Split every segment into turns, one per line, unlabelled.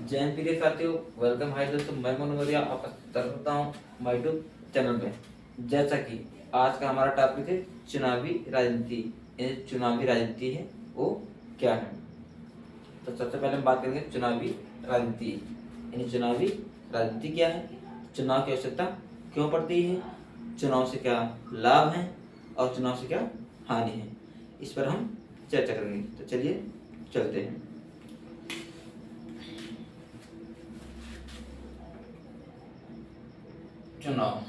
जय हिंद प्रिय साथियों, वेलकम। हाय दोस्तों, मैं मनोज आपका स्वागत करता हूँ माय यूट्यूब चैनल में। जैसा कि आज का हमारा टॉपिक है चुनावी राजनीति। ये चुनावी राजनीति है वो क्या है। तो सबसे पहले हम बात करेंगे चुनावी राजनीति। यानी चुनावी राजनीति क्या है, चुनाव की आवश्यकता क्यों पड़ती है, चुनाव से क्या लाभ है और चुनाव से क्या हानि है, इस पर हम चर्चा करेंगे। तो चलिए चलते हैं। चुनाव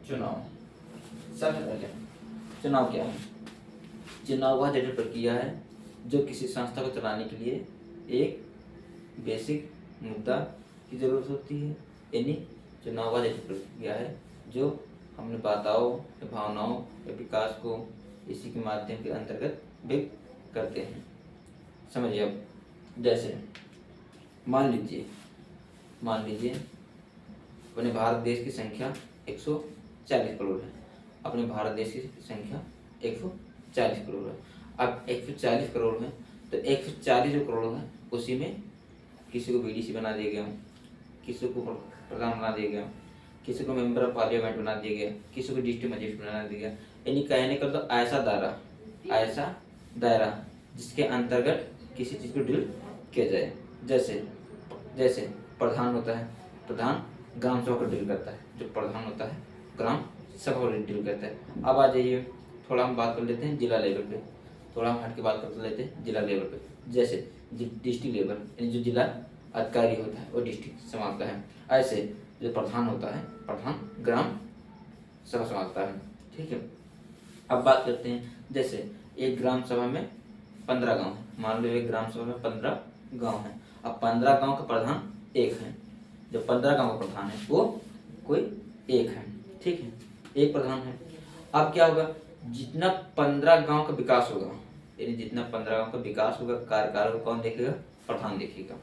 चुनाव सबसे पहले चुनाव क्या है। चुनाव वह जटिल प्रक्रिया है जो किसी संस्था को चलाने के लिए एक बेसिक मुद्दा की जरूरत होती है। यानी चुनाव वह जटिल प्रक्रिया है जो हमने बाधाओं या भावनाओं या विकास को इसी के माध्यम के अंतर्गत व्यक्त करते हैं। समझिए अब, जैसे मान लीजिए अपने भारत देश की संख्या 140 करोड़ है। अपने भारत देश की संख्या 140 करोड़ है। अब 140 करोड़ है तो 140 जो करोड़ है उसी में किसी को बीडीसी बना दिया गया, किसी को प्रधान बना दिया गया, किसी को मेंबर ऑफ पार्लियामेंट बना दिया गया, किसी को डिस्ट्रिक्ट मजिस्ट्रेट बना दिया गया। यानी कहने का तो ऐसा दायरा जिसके अंतर्गत किसी चीज़ को डील किया जाए। जैसे प्रधान होता है, प्रधान ग्राम सभा को डील करता है, जो प्रधान होता है ग्राम सभा को डील करता है। अब आ जाइए, थोड़ा हम बात कर लेते हैं जिला लेवल पे, थोड़ा हम हट के बात कर लेते हैं जिला लेवल पे। जैसे डिस्ट्रिक्ट लेवल यानी जो जिला अधिकारी होता है वो डिस्ट्रिक्ट संभालता है। ऐसे जो प्रधान होता है, प्रधान ग्राम सभा संभालता है। ठीक है। अब बात करते हैं, जैसे एक ग्राम सभा में 15 गाँव है। मान लो एक ग्राम सभा में 15 गाँव है। अब 15 गाँव का प्रधान एक है। जो 15 गाँव का प्रधान है वो कोई एक है। ठीक है, एक प्रधान है। अब क्या होगा, जितना 15 गांव का विकास होगा, यानी जितना 15 गांव का विकास होगा, कार्यकाल को कौन देखेगा, प्रधान देखेगा।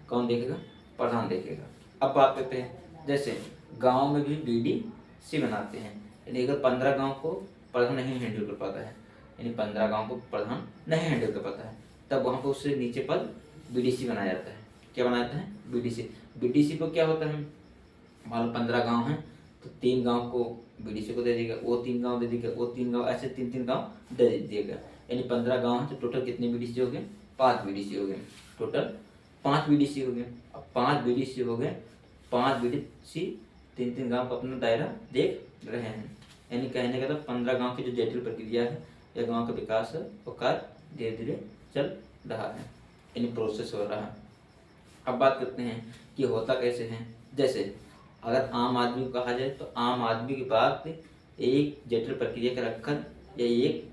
कौन देखेगा, प्रधान देखेगा। अब बात करते हैं, जैसे गांव में भी बीडीसी बनाते हैं। यानी अगर 15 गांव को प्रधान नहीं हैंडल कर पाता है, यानी 15 गांव को प्रधान नहीं हैंडल कर पाता है, तब वहां पर उससे नीचे पद बीडीसी बनाया जाता है। क्या बनाया जाता है, बीडीसी। बीडीसी को क्या होता है, मान लो 15 गांव हैं तो 3 गांव को बीडीसी को दे देगा, वो 3 गांव दे देगा, वो 3 गांव, ऐसे 3 गांव दे देगा। यानी 15 गांव है तो टोटल कितने बीडीसी हो गए, 5 बीडीसी हो गए। टोटल 5 बीडीसी हो गए। अब 5 बीडीसी हो गए, 5 बीडीसी 3 गांव का अपना दायरा देख रहे हैं। यानी कहने का तो 15 गांव की जो जटिल प्रक्रिया है या गांव का विकास है वो कार्य धीरे धीरे चल रहा है, यानी प्रोसेस हो रहा है। अब बात करते हैं कि होता कैसे है। जैसे अगर आम आदमी को कहा जाए तो आम आदमी की बात एक जटिल प्रक्रिया का रखकर या एक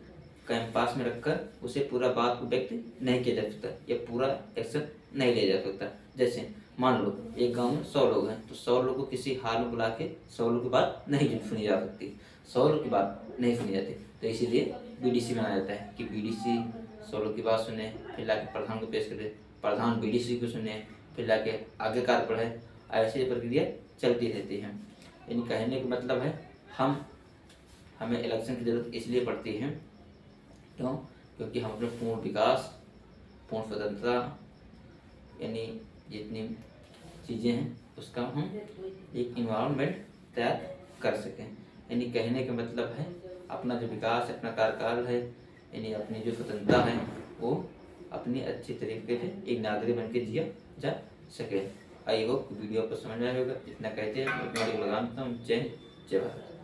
कैंपास में रखकर उसे पूरा बात को व्यक्त नहीं किया जा सकता या पूरा एक्शन नहीं लिया जा सकता। जैसे मान लो एक गांव में 100 लोग हैं तो 100 लोग को किसी हाल में बुला के 100 लोग की बात नहीं सुनी जा सकती, 100 लोग की बात नहीं सुनी जाती। तो इसीलिए बीडीसी बनाया जाता है कि बीडीसी 100 लोग की बात सुने, फिर लाके प्रधान को पेश करे, प्रधान बीडीसी को सुने, फिर लाके आगे कार्य बढ़े। ऐसी प्रक्रिया चलती रहती है। यानी कहने का मतलब है हमें इलेक्शन की जरूरत इसलिए पड़ती है, क्यों, क्योंकि हम अपने पूर्ण विकास, पूर्ण स्वतंत्रता, यानी जितनी चीज़ें हैं उसका हम एक इन्वायरमेंट तैयार कर सकें। यानी कहने का मतलब है अपना जो विकास, अपना कार्यकाल है, यानी अपनी जो स्वतंत्रता है वो अपनी अच्छी तरीके से एक नागरिक बन के जिया जा सके। आई होप वीडियो आपको समझ में आएगा। इतना कहते हैं, उतना लगाता हूँ। जय हिंद, जय भारत।